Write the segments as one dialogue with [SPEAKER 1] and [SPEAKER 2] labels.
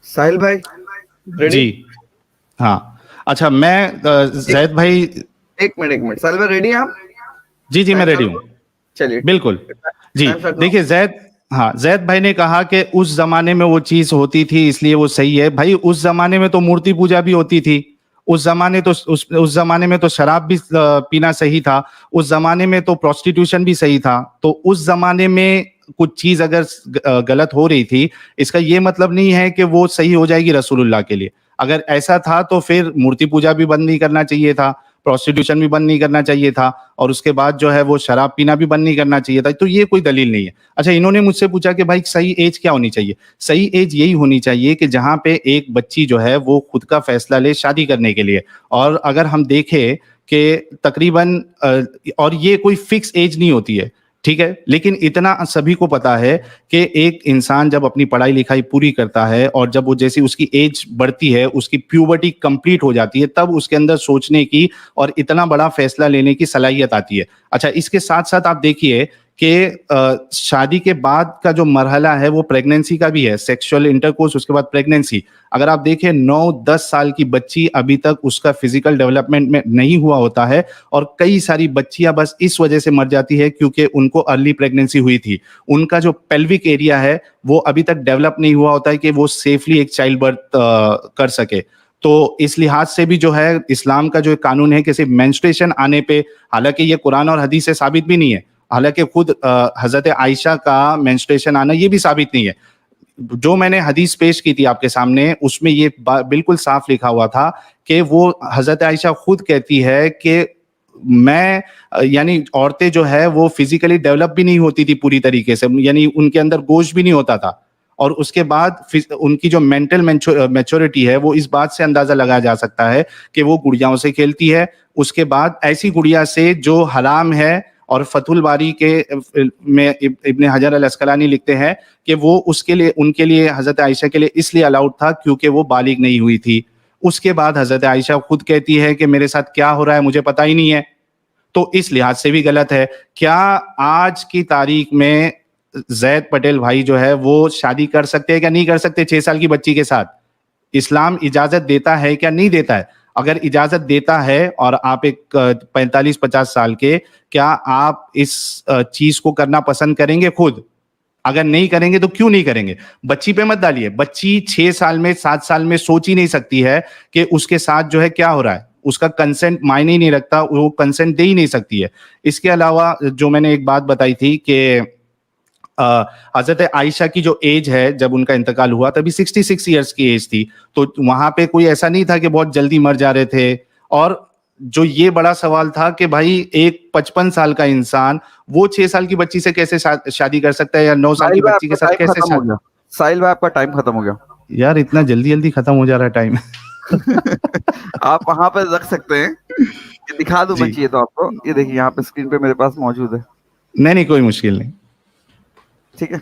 [SPEAKER 1] साहिल भाई रेडी?
[SPEAKER 2] जी हाँ। अच्छा मैं जैद भाई।
[SPEAKER 1] एक मिनट साहिल भाई रेडी हैं आप?
[SPEAKER 2] जी मैं
[SPEAKER 1] टाइम
[SPEAKER 2] रेडी
[SPEAKER 1] चालू
[SPEAKER 2] हूँ।
[SPEAKER 1] करो। चलिए
[SPEAKER 2] बिल्कुल। जी
[SPEAKER 1] टाइम स्टार्ट करो।
[SPEAKER 2] देखिए जैद भाई ने कहा कि उस जमाने में वो चीज होती थी इसलिए वो सही है। भाई उस जमाने में तो मूर्ति पूजा भी होती थी। उस जमाने में तो शराब भी पीना सही था। उस जमाने में तो प्रोस्टिट्यूशन भी सही था। तो उस जमाने में कुछ चीज अगर गलत हो रही थी, इसका ये मतलब नहीं है कि वो सही हो जाएगी रसूलुल्लाह के लिए। अगर ऐसा था तो फिर मूर्ति पूजा भी बंद नहीं करना चाहिए था, प्रोस्टिट्यूशन भी बंद नहीं करना चाहिए था, और उसके बाद जो है वो शराब पीना भी बंद नहीं करना चाहिए था। तो ये कोई दलील नहीं है। अच्छा इन्होंने मुझसे पूछा कि भाई सही एज क्या होनी चाहिए। सही एज यही होनी चाहिए कि जहां पे एक बच्ची जो है वो खुद का फैसला ले शादी करने के लिए। और अगर हम देखें कि तकरीबन और ये कोई फिक्स एज नहीं होती है, ठीक है, लेकिन इतना सभी को पता है कि एक इंसान जब अपनी पढ़ाई लिखाई पूरी करता है और जब वो जैसी उसकी एज बढ़ती है, उसकी प्यूबर्टी कंप्लीट हो जाती है, तब उसके अंदर सोचने की और इतना बड़ा फैसला लेने की सलाहियत आती है। अच्छा इसके साथ साथ आप देखिए कि शादी के बाद का जो मरहला है वो प्रेगनेंसी का भी है, सेक्सुअल इंटरकोर्स, उसके बाद प्रेगनेंसी। अगर आप देखें 9-10 साल की बच्ची अभी तक उसका फिजिकल डेवलपमेंट में नहीं हुआ होता है, और कई सारी बच्चियां बस इस वजह से मर जाती है क्योंकि उनको अर्ली प्रेगनेंसी हुई थी। उनका जो पेल्विक एरिया है वो अभी तक डेवलप नहीं हुआ होता है कि वो सेफली एक चाइल्ड बर्थ कर सके। तो इस लिहाज से भी जो है इस्लाम का जो कानून है कि सिर्फ मेंस्ट्रुएशन आने पे, हालांकि ये कुरान और हदीस से साबित भी नहीं है, हालांकि खुद हजरत आयशा का मेंस्ट्रुएशन आना ये भी साबित नहीं है। जो मैंने हदीस पेश की थी आपके सामने उसमें ये बिल्कुल साफ लिखा हुआ था कि वो हजरत आयशा खुद कहती है कि मैं यानी औरतें जो है वो फिजिकली डेवलप भी नहीं होती थी पूरी तरीके से, यानी उनके अंदर गोश्त भी नहीं होता था। और उसके बाद उनकी जो मेंटल मैच्योरिटी है वो इस बात से अंदाजा लगाया जा सकता है कि वो गुड़ियाओं से खेलती है। उसके बाद ऐसी गुड़िया से जो हराम है, और फतहुल बारी के में इब्ने हजर अल अस्कलानी लिखते हैं कि वो उसके लिए, उनके लिए, हजरत आयशा के लिए इसलिए अलाउड था क्योंकि वो बालिग नहीं हुई थी। उसके बाद हजरत आयशा खुद कहती है कि मेरे साथ क्या हो रहा है मुझे पता ही नहीं है। तो इस लिहाज से भी गलत है। क्या आज की तारीख में जैद पटेल भाई जो है वो शादी कर सकते हैं क्या नहीं कर सकते 6 साल की बच्ची के साथ? इस्लाम इजाजत देता है क्या नहीं देता है? अगर इजाजत देता है और आप एक 45-50 साल के, क्या आप इस चीज को करना पसंद करेंगे खुद? अगर नहीं करेंगे तो क्यों नहीं करेंगे? बच्ची पे मत डालिए। बच्ची 6 साल में, 7 साल में सोच ही नहीं सकती है कि उसके साथ जो है क्या हो रहा है। उसका कंसेंट मायने ही नहीं रखता, वो कंसेंट दे ही नहीं सकती है। इसके अलावा जो मैंने एक बात बताई थी कि हजरत आयशा की जो एज है जब उनका इंतकाल हुआ तभी 66 ईयर्स की एज थी। तो वहां पे कोई ऐसा नहीं था कि बहुत जल्दी मर जा रहे थे। और जो ये बड़ा सवाल था कि भाई एक 55 साल का इंसान वो 6 साल की बच्ची से कैसे शादी कर सकता है, या 9 साल की बच्ची के साथ कैसे शादी?
[SPEAKER 1] साहिल भाई आपका टाइम खत्म हो गया।
[SPEAKER 2] यार इतना जल्दी जल्दी खत्म हो जा रहा है टाइम।
[SPEAKER 1] आप वहां पे रख सकते हैं, ये दिखा दूं मैं
[SPEAKER 2] जी
[SPEAKER 1] चाहिए तो आपको। ये देखिए यहाँ पे स्क्रीन पे मेरे पास मौजूद है।
[SPEAKER 2] नहीं कोई मुश्किल नहीं।
[SPEAKER 1] ठीक है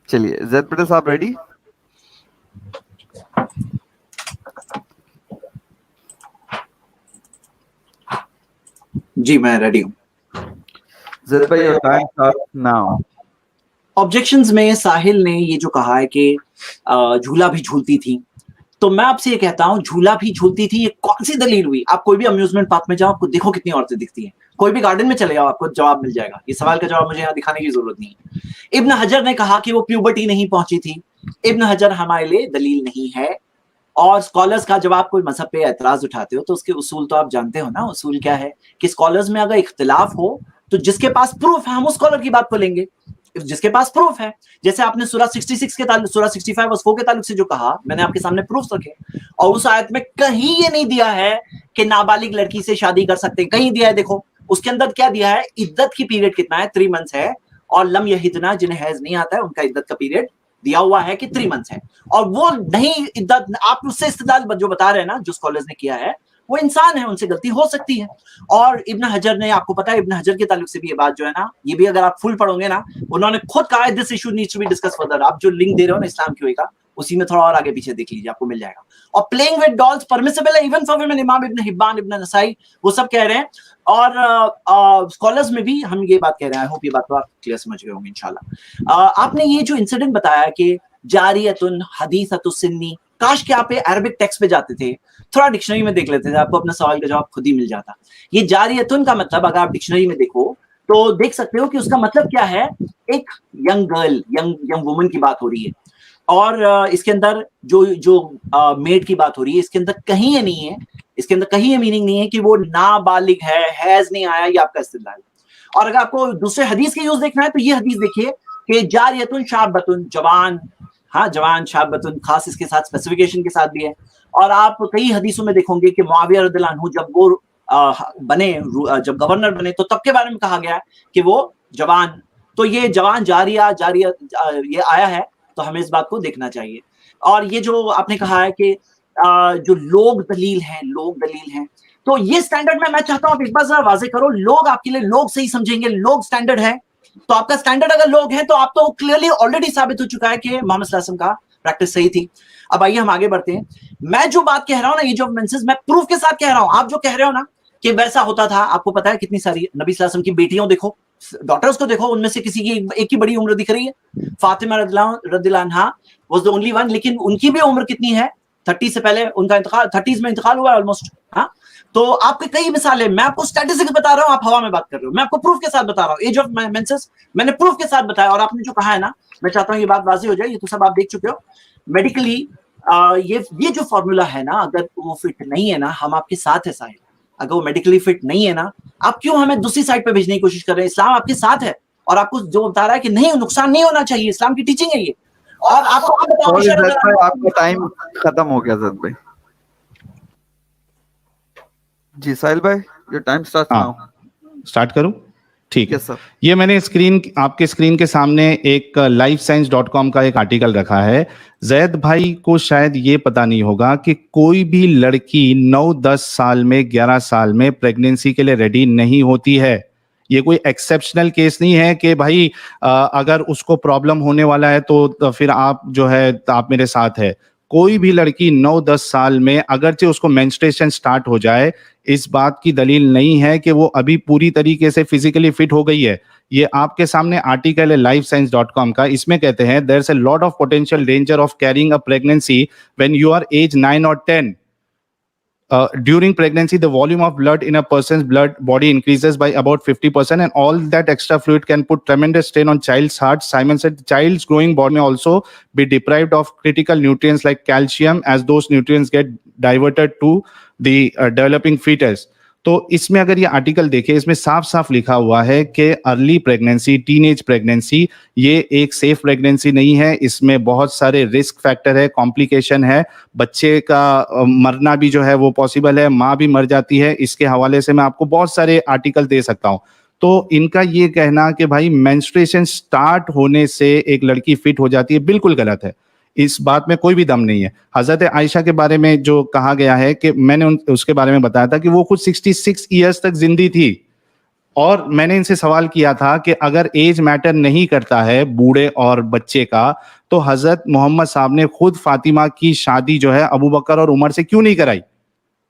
[SPEAKER 1] चलिए जैद पटेल साहब रेडी?
[SPEAKER 3] जी मैं रेडी हूँ।
[SPEAKER 1] जैद भाई your time start now.
[SPEAKER 3] Objections में साहिल ने ये जो कहा है कि झूला भी झूलती थी, तो मैं आपसे ये कहता हूँ झूला भी झूलती थी, ये कौन सी दलील हुई? आप कोई भी अम्यूजमेंट पार्क में जाओ, आपको देखो कितनी औरतें दिखती हैं। कोई भी गार्डन में चले जाओ, आपको जवाब मिल जाएगा। ये सवाल का जवाब मुझे यहाँ दिखाने की जरूरत नहीं है। इब्न हजर ने कहा कि वो प्यूबर्टी नहीं पहुंची थी। इब्न हजर हमारे लिए दलील नहीं है। और स्कॉलर्स का जब आप कोई मजहब पे एतराज उठाते हो तो उसके उसूल तो आप जानते हो ना। उसूल क्या है कि स्कॉलर्स में अगर इख्तिलाफ हो तो जिसके पास प्रूफ है हम उस स्कॉलर की बात को लेंगे, जिसके पास प्रूफ है। जैसे आपने सूरह 66 के ताल्लुक, सूरह 65 वर्स 4 के ताल्लुक से जो कहा, मैंने आपके सामने प्रूफ रखे। और उस आयत में कहीं ये नहीं दिया है कि नाबालिग लड़की से शादी कर सकते हैं। कहीं दिया है, देखो उसके अंदर क्या दिया है, इद्दत की पीरियड कितना है, 3 मंथ्स है। और लम यहिदना, जिन्हें हैज नहीं आता है, उनका इद्दत का पीरियड दिया हुआ है कि 3 मंथ्स है। और वो नहीं इद्दत, आप उससे इस्तेदलाल जो बता रहे हैं ना, जो स्कॉलर्स ने किया है, वो इंसान है, उनसे गलती हो सकती है। और इब्न हजर ने, आपको पता है इब्न हजर के ताल्लुक से भी ये बात जो है ना, ये भी अगर आप फुल पढ़ोगे ना, उन्होंने खुद कहा है this issue needs to be discuss further. आप जो लिंक दे रहे हो ना इस्लाम की का, उसी में थोड़ा और आगे पीछे देख लीजिए, आपको मिल जाएगा। और प्लेइंग विद डॉल्स परमिसिबल है इवन फॉर वुमेन, इमाम इब्न हिब्बान, इब्न नसाई, वो सब कह रहे हैं। और स्कॉलर्स में भी हम ये बात कह रहे हैं। आई होप ये बात तो आप क्लियर समझ गए होंगे इंशाल्लाह। आपने ये जो इंसिडेंट बताया कि जारियतुन हदीसतुस्सिन्नी। काश कि आप अरबिक टेक्स्ट पे जाते थे, थोड़ा डिक्शनरी में देख लेते थे, आपको अपना सवाल का जवाब खुद ही मिल जाता। ये जारियतुन का मतलब अगर आप डिक्शनरी में देखो तो देख सकते हो कि उसका मतलब क्या है, एक यंग गर्ल, यंग वुमन की बात हो रही है। और इसके अंदर जो मेड की बात हो रही है, इसके अंदर कहीं ये नहीं है, इसके अंदर कहीं ये मीनिंग नहीं है कि वो नाबालिग है, हैज नहीं आया, ये आपका इस्तेदलाल है। और अगर आपको दूसरे हदीस के यूज देखना है तो ये हदीस देखिए कि जारियतुन शाबतुन, जवान, हाँ जवान, शाबतुन खास इसके साथ स्पेसिफिकेशन के साथ भी है। और आप कई हदीसों में देखोगे कि मुआविया रदियल्लाहु अन्हु जब वो बने, जब गवर्नर बने, तो तब के बारे में कहा गया है कि वो जवान। तो ये जवान जारिया ये आया है, तो हमें इस बात को देखना चाहिए। और ये जो आपने कहा है कि जो लोग दलील हैं, तो ये स्टैंडर्ड में मैं चाहता हूं आप एक बार जरा वाजे करो, लोग आपके लिए लोग सही समझेंगे, लोग स्टैंडर्ड है। तो आपका स्टैंडर्ड अगर लोग हैं तो आप तो क्लियरली ऑलरेडी साबित हो चुका है कि मोहम्मद सल्लल्लाहु अलैहि वसल्लम का प्रैक्टिस सही थी। अब आइए हम आगे बढ़ते हैं। मैं जो बात कह रहा हूं ना, ये जो मेंसेस, मैं प्रूफ के साथ कह रहा हूं। आप जो कह रहे हो ना कि वैसा होता था, आपको पता है कितनी सारी नबी सल्लल्लाहु अलैहि वसल्लम की बेटियों देखो, डॉटर्स को देखो, उनमें से किसी की एक ही बड़ी उम्र दिख रही है। फातिमा रदियल्लाहु अन्हा वाज द ओनली वन, लेकिन उनकी भी उम्र कितनी है, 30 से पहले उनका इंतकाल, 30s में इंतकाल हुआ ऑलमोस्ट। हाँ, तो आपके कई मिसालें, मैं आपको स्टैटिस्टिक्स बता रहा हूं, आप हवा में बात कर रहे हो, मैं आपको प्रूफ के साथ बता रहा हूं। एज ऑफ मेंसेस मैंने प्रूफ के साथ बताया, और आपने जो कहा है ना, मैं चाहता हूं ये बात वाज़ेह हो जाए, ये तो सब आप देख चुके हो मेडिकली। ये जो फॉर्मूला है ना, अगर वो फिट नहीं है ना, हम आपके साथ है साहिल, अगर वो मेडिकली फिट नहीं है ना, आप क्यों हमें दूसरी साइड पे भेजने की कोशिश कर रहे हैं? इस्लाम आपके साथ है और आपको जो बता रहा है कि नहीं, नुकसान नहीं होना चाहिए, इस्लाम की टीचिंग है ये। और आपको
[SPEAKER 1] आपका टाइम खत्म हो गया ज़ैद भाई। जी साहिल भाई, your time starts now.
[SPEAKER 2] Start करूं? ठीक है
[SPEAKER 1] यस सर।
[SPEAKER 2] ये मैंने आपके स्क्रीन के सामने एक lifescience.com का एक आर्टिकल रखा है। जैद भाई को शायद ये पता नहीं होगा कि कोई भी लड़की 9-10 साल में, 11 साल में प्रेगनेंसी के लिए रेडी नहीं होती है। ये कोई एक्सेप्शनल केस नहीं है कि भाई अगर उसको प्रॉब्लम होने वाला है तो फिर आप जो है आप मेरे साथ है। कोई भी लड़की 9-10 साल में अगरचे उसको मेंस्ट्रुएशन स्टार्ट हो जाए, इस बात की दलील नहीं है कि वो अभी पूरी तरीके से फिजिकली फिट हो गई है। ये आपके सामने आर्टिकल है lifescience.com का, इसमें कहते हैं there is a lot of potential danger of carrying a pregnancy when you are age 9 और 10. During pregnancy, the volume of blood in a person's body increases by about 50%, and all that extra fluid can put tremendous strain on child's heart. Simon said the child's growing body may also be deprived of critical nutrients like calcium, as those nutrients get diverted to the developing fetus. तो इसमें अगर ये article देखें, इसमें साफ साफ लिखा हुआ है कि अर्ली प्रेगनेंसी, टीनेज प्रेगनेंसी, ये एक सेफ प्रेगनेंसी नहीं है। इसमें बहुत सारे रिस्क फैक्टर है, कॉम्प्लिकेशन है, बच्चे का मरना भी जो है वो पॉसिबल है, माँ भी मर जाती है। इसके हवाले से मैं आपको बहुत सारे आर्टिकल दे सकता हूँ। तो इनका ये कहना कि भाई मेंस्ट्रुएशन स्टार्ट होने से एक लड़की फिट हो जाती है, बिल्कुल गलत है। इस बात में कोई भी दम नहीं है। हजरत आयशा के बारे में जो कहा गया है कि मैंने उसके बारे में बताया था कि वो खुद 66 ईयर्स तक जिंदी थी, और मैंने इनसे सवाल किया था कि अगर एज मैटर नहीं करता है बूढ़े और बच्चे का, तो हजरत मोहम्मद साहब ने खुद फातिमा की शादी जो है अबू बकर और उमर से क्यों नहीं कराई,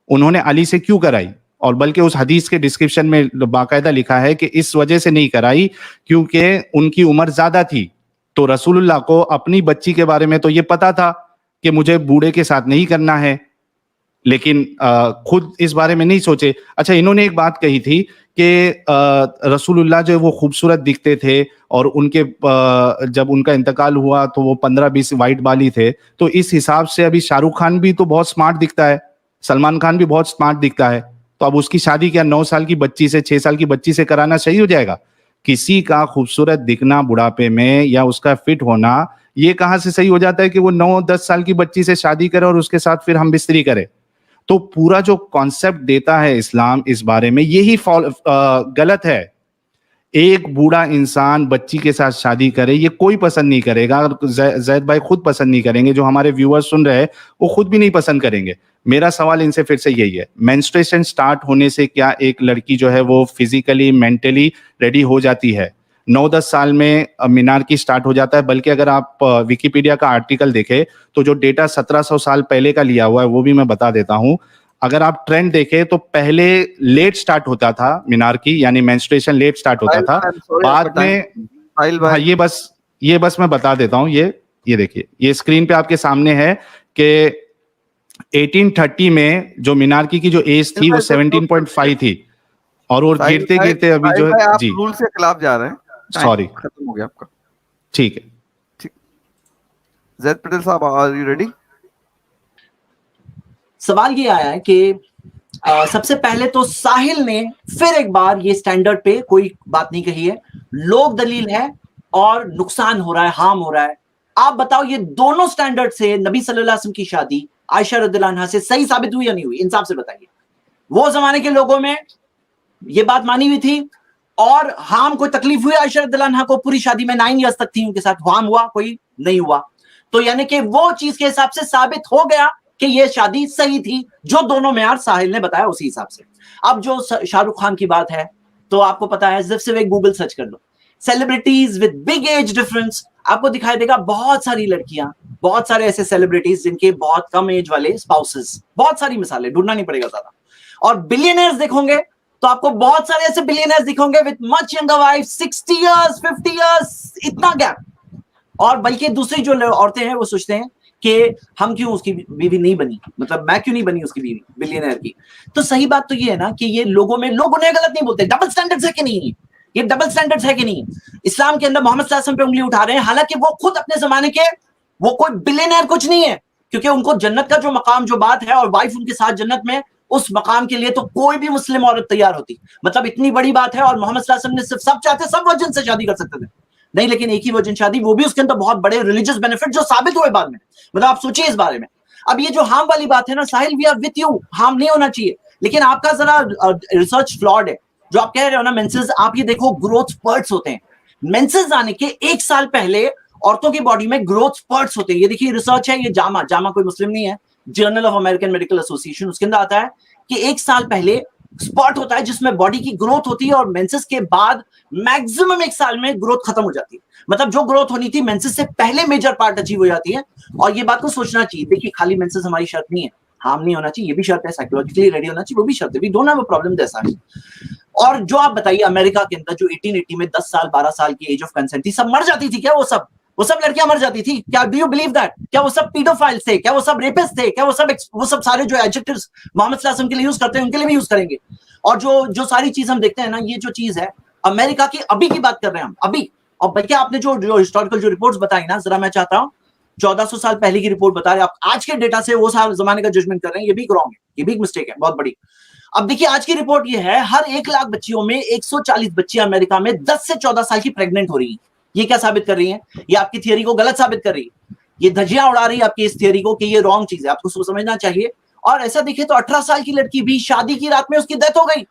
[SPEAKER 2] उन्होंने अली से क्यों कराई? और बल्कि उस हदीस के डिस्क्रिप्शन में बाकायदा लिखा है कि इस वजह से नहीं कराई क्योंकि उनकी उम्र ज्यादा थी। तो रसूलुल्लाह को अपनी बच्ची के बारे में तो ये पता था कि मुझे बूढ़े के साथ नहीं करना है, लेकिन खुद इस बारे में नहीं सोचे। अच्छा, इन्होंने एक बात कही थी कि रसूलुल्लाह जो वो खूबसूरत दिखते थे, और उनके जब उनका इंतकाल हुआ तो वो 15-20 वाइट बाल ही थे। तो इस हिसाब से अभी शाहरुख खान भी तो बहुत स्मार्ट दिखता है, सलमान खान भी बहुत स्मार्ट दिखता है, तो अब उसकी शादी क्या 9 साल की बच्ची से, 6 साल की बच्ची से कराना सही हो जाएगा? किसी का खूबसूरत दिखना बुढ़ापे में या उसका फिट होना, ये कहां से सही हो जाता है कि वो 9-10 साल की बच्ची से शादी करे और उसके साथ फिर हम बिस्तरी करे? तो पूरा जो कॉन्सेप्ट देता है इस्लाम इस बारे में, यही गलत है। एक बूढ़ा इंसान बच्ची के साथ शादी करे, ये कोई पसंद नहीं करेगा। अगर जैद भाई खुद पसंद नहीं करेंगे, जो हमारे व्यूअर्स सुन रहे हैं वो खुद भी नहीं पसंद करेंगे। मेरा सवाल इनसे फिर से यही है, मेंस्ट्रुएशन स्टार्ट होने से क्या एक लड़की जो है वो फिजिकली मेंटली रेडी हो जाती है? 9-10 साल में मीनार्की स्टार्ट हो जाता है। बल्कि अगर आप विकिपीडिया का आर्टिकल देखें तो जो डेटा 1700 साल पहले का लिया हुआ है वो भी मैं बता देता हूं। अगर आप ट्रेंड देखें तो पहले लेट स्टार्ट होता था मीनार्की, यानी मेंस्ट्रुएशन लेट स्टार्ट होता था, बाद में। हाँ, ये बस मैं बता देता हूँ, ये ये देखिए, ये स्क्रीन पे आपके सामने है कि 1830 में जो मिनार्की की जो एज थी वो 17.5 थी, और वो
[SPEAKER 1] साहिल
[SPEAKER 2] गिरते
[SPEAKER 1] भाई,
[SPEAKER 2] गिरते अभी जो
[SPEAKER 1] साहिल भाई,
[SPEAKER 2] है
[SPEAKER 1] आप
[SPEAKER 2] जी,
[SPEAKER 1] रूल से खिलाफ जा रहे हैं। टाइम
[SPEAKER 2] सॉरी,
[SPEAKER 1] खत्म हो गया आपका।
[SPEAKER 2] ठीक है।
[SPEAKER 1] जैद पटेल साहब, आर यू रेडी?
[SPEAKER 3] सवाल ये आया है कि सबसे पहले तो साहिल ने फिर एक बार ये स्टैंडर्ड पे कोई बात नहीं कही है, लोक दलील है और नुकसान हो रहा है, हार्म हो रहा है। आप बताओ ये दोनों स्टैंडर्ड से नबी सल्लल्लाहु अलैहि वसल्लम की शादी आयशा रदियल्लाहु अन्हा से सही साबित हुई या नहीं हुई? इंसाफ से बताइए। वो जमाने के लोगों में ये बात मानी हुई थी और हार्म, कोई तकलीफ हुई आयशा रदियल्लाहु अन्हा को? पूरी शादी में 9 इयर्स तक थी उनके साथ, हार्म हुआ कोई? नहीं हुआ। तो यानी कि वो चीज के हिसाब से साबित हो गया कि ये शादी सही थी, जो दोनों मेयार साहिल ने बताया उसी हिसाब से। अब जो शाहरुख खान की बात है, तो आपको पता है, सिर्फ एक गूगल सर्च कर लो, celebrities with big age difference, आपको दिखाई देगा बहुत सारी लड़कियां, बहुत सारे ऐसे सेलिब्रिटीज जिनके बहुत कम एज वाले स्पाउसेस, बहुत सारी मिसालें, ढूंढना नहीं पड़ेगा ज्यादा। और बिलियनर्स देखोगे तो आपको बहुत सारे ऐसे बिलियनर्स दिखोगे with much younger wife, 60 years, 50 years, इतना गैप। और बल्कि दूसरी जो औरतें हैं वो सोचते हैं कि हम क्यों उसकी बीवी नहीं बनी, मतलब मैं क्यों नहीं बनी उसकी बीवी, बिलियनर की। तो सही बात तो ये है ना कि ये लोगों में, लोग उन्हें गलत नहीं बोलते, डबल स्टैंडर्ड्स है कि नहीं, ये डबल स्टैंडर्ड्स है कि नहीं। इस्लाम के अंदर मोहम्मद सल्लल्लाहु अलैहि वसल्लम पे उंगली उठा रहे हैं, हालांकि वो खुद अपने जमाने के, वो कोई बिलियनर कुछ नहीं है, क्योंकि उनको जन्नत का जो मकाम, जो बात है, और वाइफ उनके साथ जन्नत में, उस मकाम के लिए तो कोई भी मुस्लिम औरत तैयार होती, मतलब इतनी बड़ी बात है। और मोहम्मद सल्लल्लाहु अलैहि वसल्लम ने सिर्फ, सब चाहते सब वर्जिन से शादी कर सकते थे, नहीं, लेकिन एक ही वर्जिन शादी, वो भी उसके अंदर बहुत बड़े रिलीजियस बेनिफिट जो साबित हुए बाद में। मतलब आप सोचिए इस बारे में। अब ये जो हार्म वाली बात है ना Sahil, we are with you, harm नहीं होना चाहिए, लेकिन आपका जरा रिसर्च फ्लॉड है जो आप कह रहे हो ना। मेंसेस, आप ये देखो, ग्रोथ स्पर्ट्स होते हैं, मेंसेस आने के 1 साल पहले औरतों की बॉडी में ग्रोथ स्पर्ट्स होते हैं। ये देखिए रिसर्च है, ये जामा कोई मुस्लिम नहीं है, journal of American medical association, उसके अंदर आता है कि 1 साल पहले स्पॉट होता है जिसमें बॉडी की ग्रोथ होती है, और मेंसेस के बाद मैक्सिमम 1 साल में ग्रोथ खत्म हो जाती है। मतलब जो ग्रोथ होनी थी मेंसेस से पहले मेजर पार्ट अचीव हो जाती है। और ये बात को सोचना चाहिए। देखिए, खाली मेंसेस हमारी शर्त नहीं है, हार्म नहीं होना चाहिए, ये भी शर्त है, साइकोलॉजिकली रेडी होना चाहिए, वो भी शर्त है, we don't have a problem जैसा है। और जो आप बताइए, अमेरिका के अंदर जो 1880 में 10 साल 12 साल की एज ऑफ कंसेंट थी, सब मर जाती थी क्या? वो सब लड़कियां मर जाती थी क्या? Do you believe that? क्या वो सब पीडोफाइल्स थे? क्या वो सब रेपिस्ट थे? क्या वो सब सारे जो एडजेक्टिव्स मोहम्मद सल्लल्लाहु अलैहि वसल्लम के लिए यूज करते हैं, उनके लिए भी यूज करेंगे? और जो सारी चीज हम देखते हैं ना, ये जो चीज है अमेरिका की, अभी की बात कर रहे हैं हम, अभी। और बल्कि आपने जो हिस्टोरिकल जो रिपोर्ट्स बताई ना, जरा मैं चाहता हूं, 1400 साल पहले की रिपोर्ट बता रहे, आप आज के डेटा से वो साल जमाने का जजमेंट कर रहे हैं, ये भी रॉन्ग है, ये भी एक मिस्टेक है बहुत बड़ी। अब देखिए, आज की रिपोर्ट ये है, हर 1 लाख बच्चियों में 140 बच्चियां अमेरिका में 10 से 14 साल की प्रेग्नेंट हो रही हैं। ये क्या साबित कर रही है? ये आपकी थियरी को गलत साबित कर रही है, ये धज्जियां उड़ा रही है आपकी इस थियरी को कि ये रॉन्ग चीज है, आपको समझना चाहिए। और ऐसा देखिए तो 18 साल की लड़की भी शादी की रात में उसकी डेथ हो गई,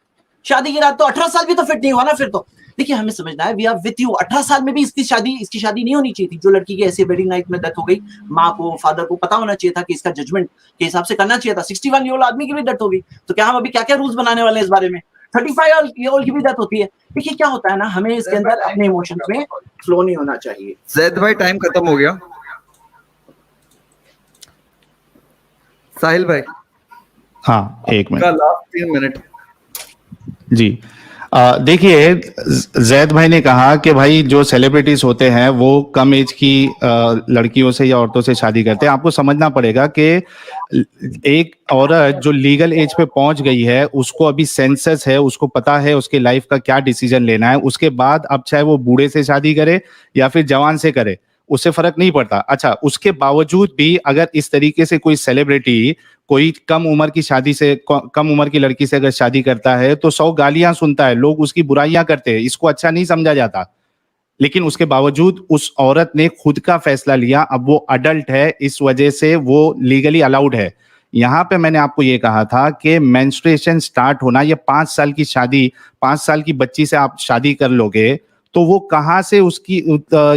[SPEAKER 3] शादी की रात, तो 18 साल भी तो फिट नहीं हुआ ना फिर तो। देखिए, हमें समझना है, वी आर विथ यू, 18 साल में भी इसकी शादी नहीं होनी चाहिए थी। जो लड़की की ऐसे वेडिंग नाइट में डेथ हो गई, माँ को, फादर को पता होना चाहिए था कि इसका जजमेंट के हिसाब से करना चाहिए था। 61 ईयर ओल्ड आदमी की भी डेथ हो गई, तो क्या हम अभी क्या क्या रूल्स बनाने वाले हैं इस बारे में? 35 ईयर ओल्ड की भी डेथ होती है। देखिए क्या होता है ना, हमें इसके अंदर अपने इमोशंस में फ्लो नहीं होना चाहिए।
[SPEAKER 1] जैद भाई, टाइम खत्म हो गया। साहिल भाई,
[SPEAKER 2] हाँ, 1 मिनट,
[SPEAKER 1] लास्ट 3 मिनट
[SPEAKER 2] जी। देखिए, जैद भाई ने कहा कि भाई जो सेलिब्रिटीज होते हैं वो कम एज की लड़कियों से या औरतों से शादी करते हैं। आपको समझना पड़ेगा कि एक औरत जो लीगल एज पे पहुंच गई है, उसको अभी सेंसस है, उसको पता है उसके लाइफ का क्या डिसीजन लेना है। उसके बाद अब चाहे वो बूढ़े से शादी करे या फिर जवान से करे, उससे फर्क नहीं पड़ता। अच्छा, उसके बावजूद भी अगर इस तरीके से कोई सेलिब्रिटी कोई कम उम्र की शादी से, कम उम्र की लड़की से अगर शादी करता है तो 100 गालियां सुनता है, लोग उसकी बुराइयां करते हैं, इसको अच्छा नहीं समझा जाता। लेकिन उसके बावजूद उस औरत ने खुद का फैसला लिया, अब वो अडल्ट है, इस वजह से वो लीगली अलाउड है। यहाँ पे मैंने आपको ये कहा था कि मेंस्ट्रुएशन स्टार्ट होना, ये 5 साल की शादी, 5 साल की बच्ची से आप शादी कर लोगे तो वो कहाँ से उसकी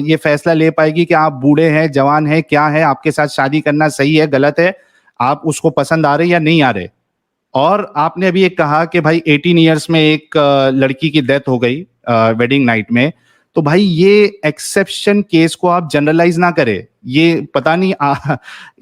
[SPEAKER 2] ये फैसला ले पाएगी कि आप बूढ़े हैं, जवान हैं, क्या है, आपके साथ शादी करना सही है, गलत है, आप उसको पसंद आ रहे या नहीं आ रहे। और आपने अभी एक कहा कि भाई 18 इयर्स में एक लड़की की डेथ हो गई वेडिंग नाइट में, तो भाई ये एक्सेप्शन केस को आप जनरलाइज ना करें। ये पता नहीं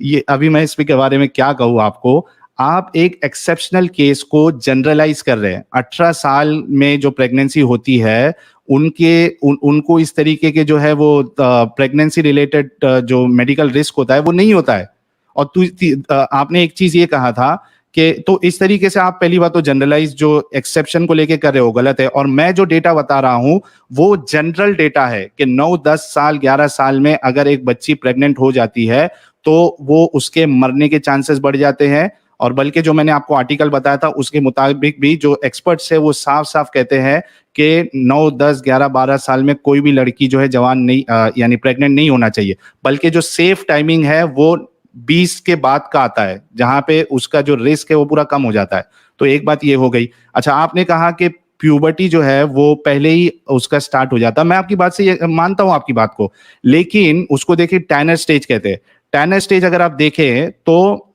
[SPEAKER 2] ये अभी मैं इस के बारे में क्या कहूँ आपको। आप एक एक्सेप्शनल केस को जनरलाइज कर रहे हैं। 18 साल में जो प्रेगनेंसी होती है उनको इस तरीके के जो है वो प्रेगनेंसी रिलेटेड जो मेडिकल रिस्क होता है वो नहीं होता है। और आपने एक चीज ये कहा था कि तो इस तरीके से आप पहली बात तो जनरलाइज जो एक्सेप्शन को लेके कर रहे हो गलत है। और मैं जो डेटा बता रहा हूं वो जनरल डेटा है कि 9, 10 साल 11 साल में अगर एक बच्ची प्रेग्नेंट हो जाती है तो वो उसके मरने के चांसेस बढ़ जाते हैं। और बल्कि जो मैंने आपको आर्टिकल बताया था उसके मुताबिक भी जो एक्सपर्ट्स है वो साफ साफ कहते हैं कि 9, 10, 11, 12 साल में कोई भी लड़की जो है जवान नहीं यानी प्रेग्नेंट नहीं होना चाहिए। बल्कि जो सेफ टाइमिंग है वो 20 के बाद का आता है, जहां पे उसका जो रिस्क है वो पूरा कम हो जाता है। तो एक बात ये हो गई। अच्छा, आपने कहा कि प्यूबर्टी जो है वो पहले ही उसका स्टार्ट हो जाता है। मैं आपकी बात से मानता हूं आपकी बात को, लेकिन उसको देखिए टैनर स्टेज कहते हैं। टैनर स्टेज अगर आप देखें तो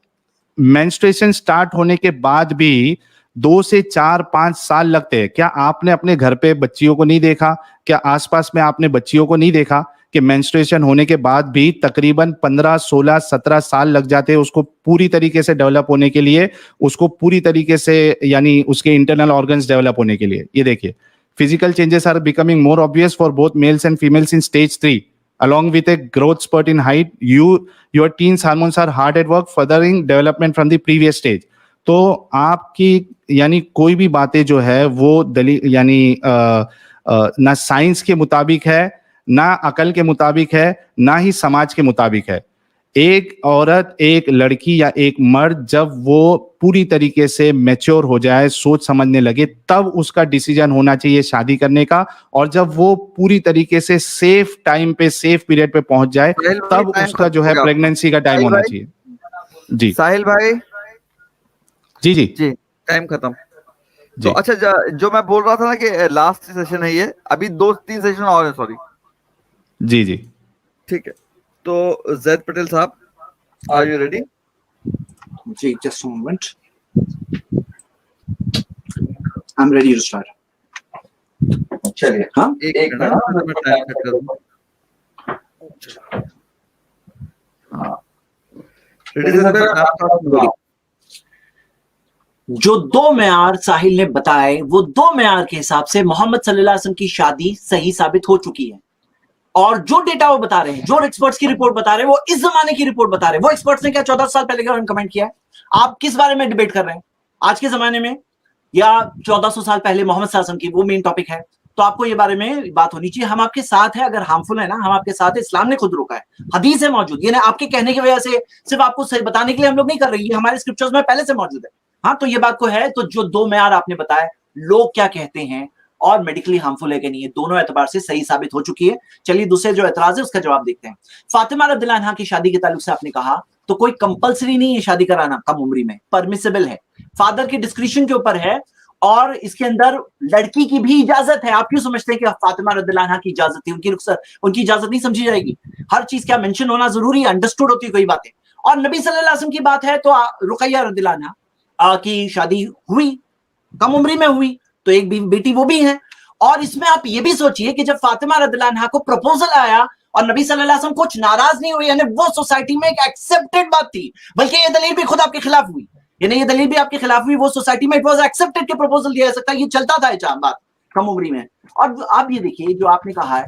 [SPEAKER 2] मेंस्ट्रुएशन स्टार्ट होने के बाद भी 2 से 4, 5 साल लगते हैं। क्या आपने अपने घर पे बच्चियों को नहीं देखा? क्या आसपास में आपने बच्चियों को नहीं देखा कि मेंस्ट्रुएशन होने के बाद भी तकरीबन 15, 16, 17 साल लग जाते हैं उसको पूरी तरीके से डेवलप होने के लिए, उसको पूरी तरीके से यानी उसके इंटरनल ऑर्गन्स डेवलप होने के लिए। ये देखिए, physical changes are becoming more obvious for both males and females in stage 3 along with a growth spurt in height. Your teens hormones are hard at work furthering development from the previous stage. तो आपकी यानी कोई भी बातें जो है वो दलील यानी ना साइंस के मुताबिक है, ना अकल के मुताबिक है, ना ही समाज के मुताबिक है। एक औरत, एक लड़की या एक मर्द जब वो पूरी तरीके से मैच्योर हो जाए, सोच समझने लगे, तब उसका डिसीजन होना चाहिए शादी करने का। और जब वो पूरी तरीके से सेफ टाइम पे, सेफ पीरियड पे पहुंच जाए, तब उसका जो है प्रेगनेंसी का टाइम होना चाहिए। जी
[SPEAKER 1] साहिल भाई,
[SPEAKER 2] जी जी
[SPEAKER 1] जी टाइम खत्म। तो अच्छा, जो मैं बोल रहा था ना कि लास्ट सेशन है ये, अभी 2-3 सेशन और है, सॉरी।
[SPEAKER 2] जी जी
[SPEAKER 1] ठीक है, तो जैद पटेल साहब, आर यू रेडी?
[SPEAKER 3] जी, just moment, I am ready to start. चलिए, हाँ,
[SPEAKER 1] एक मिनट, मैं टाइम सेट कर दूं। Ready sir?
[SPEAKER 3] जो 2 मेयार साहिल ने बताए, वो 2 मेयार के हिसाब से मोहम्मद सल्लल्लाहु अलैहि वसल्लम की शादी सही साबित हो चुकी है। और जो डेटा वो बता रहे हैं, जो एक्सपर्ट्स की रिपोर्ट बता रहे हैं, वो इस जमाने की रिपोर्ट बता रहे हैं। वो एक्सपर्ट्स ने क्या 14 साल पहले का कमेंट किया है? आप किस बारे में डिबेट कर रहे हैं? आज के जमाने में या 1400 साल पहले मोहम्मद सल्लल्लाहु अलैहि वसल्लम की? वो मेन टॉपिक है। तो आपको ये बारे में बात होनी चाहिए। हम आपके साथ है, अगर हार्मफुल है ना, हम आपके साथ है। इस्लाम ने खुद रोका है, हदीस है मौजूद। ये ना आपके कहने की वजह से, सिर्फ आपको सही बताने के लिए हम लोग नहीं कर रहे, ये हमारे स्क्रिप्चर्स में पहले से मौजूद है। हाँ, तो ये बात को है। तो जो 2 मेयार आपने बताए, लोग क्या कहते हैं और मेडिकली हार्मफुल है कि नहीं, दोनों एतबार से सही साबित हो चुकी है। चलिए, दूसरे जो एतराज है उसका जवाब देखते हैं। फातिमा रज़ियल्लाहु अन्हा की शादी के ताल्लुक से आपने कहा तो कोई कंपलसरी नहीं है शादी कराना कम उम्री में, परमिसिबल है, फादर की डिस्क्रिप्शन के ऊपर है। और इसके अंदर लड़की की भी इजाजत है। आप क्यों समझते हैं कि फातिमा रज़ियल्लाहु अन्हा की इजाजत थी? उनकी रुखसत, उनकी इजाजत नहीं समझी जाएगी? हर चीज क्या मेंशन होना जरूरी है? अंडरस्टूड होती है कोई बातें। और नबी सल्लल्लाहु अलैहि वसल्लम की बात है तो रुकैया रज़ियल्लाहु अन्हा की शादी हुई, कम उम्री में हुई, तो एक बेटी वो भी है। और इसमें आप ये भी सोचिए कि जब फातिमा रज़ियल्लाहु अन्हा को प्रपोजल आया और नबी सल्लल्लाहु अलैहि वसल्लम कुछ नाराज नहीं हुए, यानी वो सोसाइटी में एक एक्सेप्टेड बात थी, बल्कि ये दलील भी खुद आपके खिलाफ हुई, यानी ये दलील भी आपके खिलाफ हुई। वो सोसाइटी में इट वाज एक्सेप्टेड के प्रपोजल दिया जा सकता है, ये चलता था ये बात कम उम्री में। और आप ये देखिए, जो आपने कहा है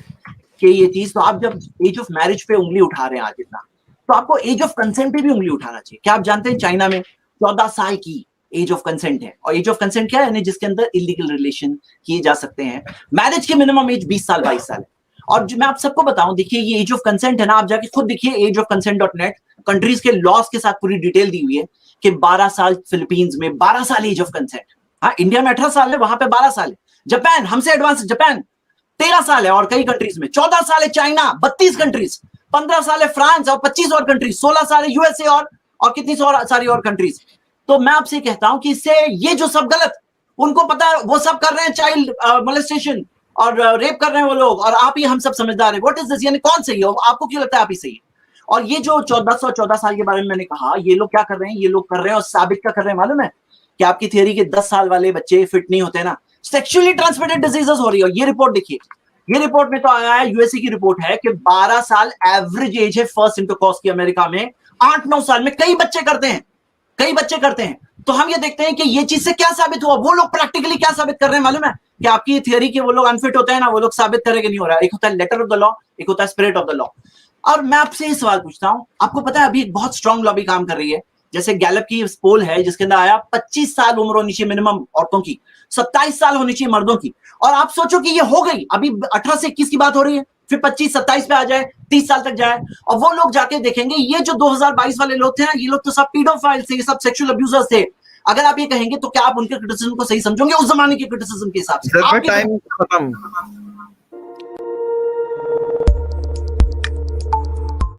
[SPEAKER 3] कि ये चीज, तो आप जब एज ऑफ मैरिज पे उंगली उठा रहे हैं आज इतना, तो आपको एज ऑफ कंसेंट पे भी उंगली उठाना चाहिए। क्या आप जानते हैं चाइना में 14 साल की एज ऑफ कंसेंट है? और एज ऑफ कंसेंट क्या है? यानी जिसके अंदर इलीगल रिलेशन किए जा सकते हैं। मैरिज की मिनिमम एज 20 साल 22 साल है। और जो मैं आप सबको बताऊं, देखिए ये एज ऑफ कंसेंट है ना, आप जाके खुद देखिए ageofconsent.net, कंट्रीज के लॉज के साथ पूरी डिटेल दी हुई है कि 12 साल फिलीपींस में, 12 साल एज ऑफ कंसेंट। हाँ, इंडिया में 18 साल है, वहां पे 12 साल है। जापान हमसे एडवांस, जापान 13 साल है, और कई कंट्रीज में 14 साल है। चाइना 32 कंट्रीज, 15 साल है फ्रांस, और 25 और कंट्रीज, 16 साल है यूएसए, और कितनी सारी और कंट्रीज। तो मैं आपसे कहता हूं कि इससे ये जो सब गलत, उनको पता है, वो सब कर रहे हैं चाइल्ड मोलेस्टेशन और रेप कर रहे हैं वो लोग, और आप ही हम सब समझदार हैं। What is this? यानी कौन सही है? आपको क्यों लगता है आप ही सही है? और ये जो 14 साल के बारे में मैंने कहा, ये लोग क्या कर रहे हैं? ये लोग कर रहे हैं और साबित क्या कर रहे हैं मालूम है? कि आपकी थियरी के 10 साल वाले बच्चे फिट नहीं होते ना, सेक्सुअली ट्रांसमिटेड डिजीजेस हो रही है। ये रिपोर्ट देखिए, ये रिपोर्ट में तो आया है, यूएसए की रिपोर्ट है कि 12 साल एवरेज एज है फर्स्ट इंटरकॉर्स की अमेरिका में। 8-9 साल में कई बच्चे करते हैं, कई बच्चे करते हैं। तो हम ये देखते हैं कि ये चीज से क्या साबित हुआ, वो लोग प्रैक्टिकली क्या साबित कर रहे हैं मालूम है, कि आपकी थियरी के वो लोग अनफिट होते हैं ना, वो लोग साबित करें कि नहीं हो रहा है। एक होता है लेटर ऑफ द लॉ, एक होता है स्पिरिट ऑफ द लॉ। और मैं आपसे ये सवाल पूछता हूं, आपको पता है अभी एक बहुत स्ट्रांग लॉबी काम कर रही है, जैसे गैलप की पोल है जिसके अंदर आया 25 साल उम्र होनी चाहिए मिनिमम औरतों की, 27 साल होनी चाहिए मर्दों की। और आप सोचो कि ये हो गई, अभी 18 से 21 की बात हो रही है, फिर 25-27 पे आ जाए, 30 साल तक जाए, और वो लोग जाके देखेंगे ये जो 2022 वाले लोग थे ना, ये लोग तो सब पीडोफाइल थे, ये सब सेक्सुअल अब्यूजर्स थे। अगर आप ये कहेंगे तो क्या आप उनके क्रिटिसिज्म को सही समझोंगे उस जमाने के क्रिटिसिज्म के हिसाब से?
[SPEAKER 1] टाइम खत्म।